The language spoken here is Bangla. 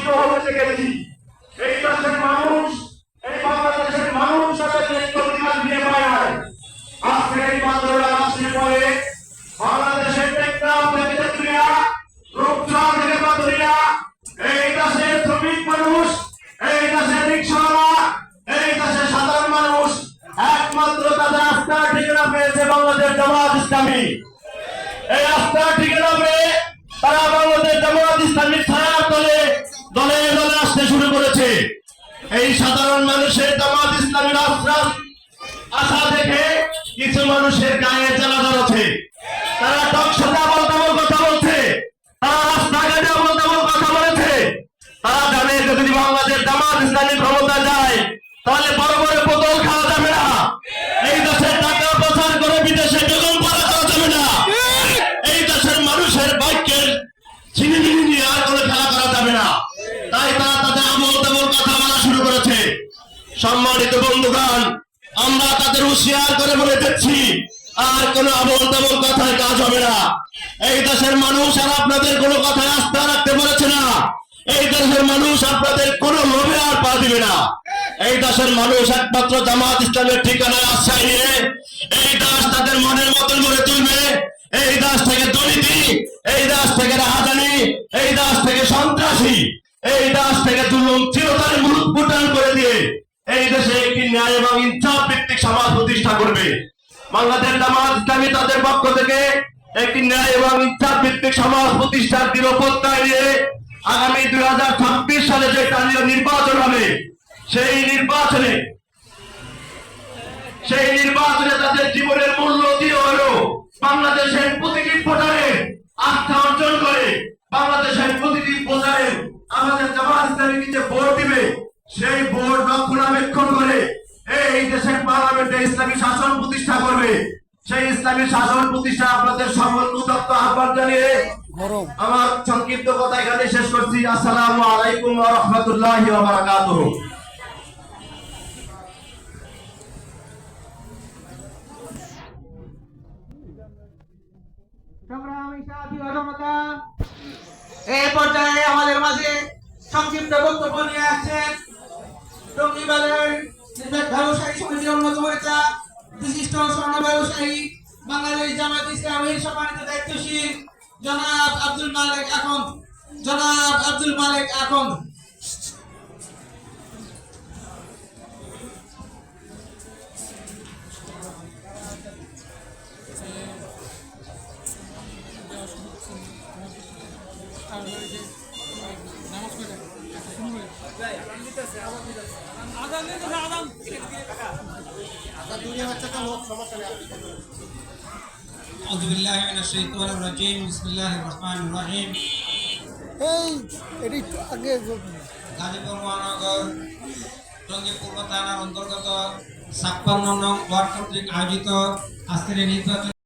বঞ্চিত হতে গেছি। এই দেশের মানুষ, এই বাংলাদেশের মানুষ তাদের ন্যায্য অধিকার ফিরে পায় নাই। আজকে এই 15 মাসের পরে বাংলাদেশের টেকনাফ থেকে তেতুলিয়া, রূপসা থেকে পাতুরিয়া, এই দেশের শ্রমিক মানুষ, এই দেশের রিক্সাওয়ালা, এই দেশের সাধারণ মানুষ একমাত্র তাদের আস্থার ঠিকানা পেয়েছে বাংলাদেশ জামাত ইসলামী। এই আস্থার ঠিকানা পেয়ে তারা বাংলাদেশ জামাত ইসলামীর ছায়ার তলে দলে দলে আসতে শুরু করেছে। এই সাধারণ মানুষের জামাত ইসলামীর আশা দেখে কিছু মানুষের গায়ে জ্বালা ধরেছে। তারা টকশোতে আবল-তাবল কথা বলছে, তারা রাস্তাঘাটে আবল-তাবল কথা বলেছে। তারা জানে যে যদি বাংলাদেশ জামাত ইসলামী ক্ষমতা যায় তাহলে বড় বড় বোতল খাওয়া যাবে না, এই দেশের টাকা পাচার করে বিদেশে বেগম পাড়া করা যাবে না, এই দেশের মানুষের বাক্যের ছিনিমিনি নিয়ে আর কোনো খেলা করা যাবে না। তাই তারা তাদের আবল-তাবল কথা বলা শুরু করেছে। সম্মানিত বন্ধুগণ, আমরা তাদের হুঁশিয়ার করে বলে দিচ্ছি, আর কোনো আবল-তাবল কথায় কাজ হবে না। এই দেশের মানুষ আর আপনাদের কোনো কথায় আস্থা রাখতে পারছে না। এই দেশের মানুষ আপনাদের কোনো লোভে আর পা দিবে না। এই দেশের মানুষ একমাত্র জামাত ইসলামের ঠিকানায় আশ্রয় নিয়ে এই দেশ তাদের মনের মতন করে তুলবে। এই দেশ থেকে দুর্নীতি, এই দেশ থেকে রাহাজানি, এই দেশ থেকে সন্ত্রাসী, এই দেশ থেকে জুলুম চিরতরে মুলুৎপুটান করে দিয়ে এই দেশে একটি ন্যায় এবং ইনসাফ ভিত্তিক সমাজ প্রতিষ্ঠা করবে। বাংলাদেশ জামাত ইসলামী তাদের পক্ষ থেকে একটি ন্যায় এবং ইনসাফ ভিত্তিক সমাজ প্রতিষ্ঠার দৃঢ় প্রত্যয় নিয়ে আগামী 2026 সালে যে স্থানীয় নির্বাচন হবে, সেই নির্বাচনে তাদের জীবনের মূল্য দিয়ে হলো বাংলাদেশের প্রতিটি ভোটারের আস্থা অর্জন করে, বাংলাদেশের প্রতিটি ভোটারের আমাদের জামাত ইসলামীকে যে ভোট দিবে সেই ভোট রক্ষণাবেক্ষণ করে এই দেশের পার্লামেন্টে ইসলামী শাসন প্রতিষ্ঠা করবে। সেই ইসলামী শাসন প্রতিষ্ঠা আপনাদের সকল উদাত্ত আহ্বান জানিয়ে আমার সংক্ষিপ্ত কথা এখানে শেষ করছি। আসসালামু আলাইকুম ওয়া রাহমাতুল্লাহি ওয়া বারাকাতুহু। সংগ্রামী সাথী ও জনতা, এই পর্যায়ে আমাদের মাঝে সংক্ষিপ্ত বক্তব্য নিয়ে আসছেন টঙ্গীবাজার ব্যবসায়ী সমিতির অন্যতম নেতা, বিশিষ্ট স্বর্ণ ব্যবসায়ী, বাংলাদেশ জামাত ইসলামীর সম্মানিত দায়িত্বশীল জনাব আব্দুল মালেক আকন্দ। أعوذ بالله من الشيطان الرجيم بسم الله الرحمن الرحيم গাজীপুর মহানগর টঙ্গী পূর্ব থানার অন্তর্গত 56 নং ওয়ার্ড কর্তৃক আয়োজিত আজকের নির্বাচন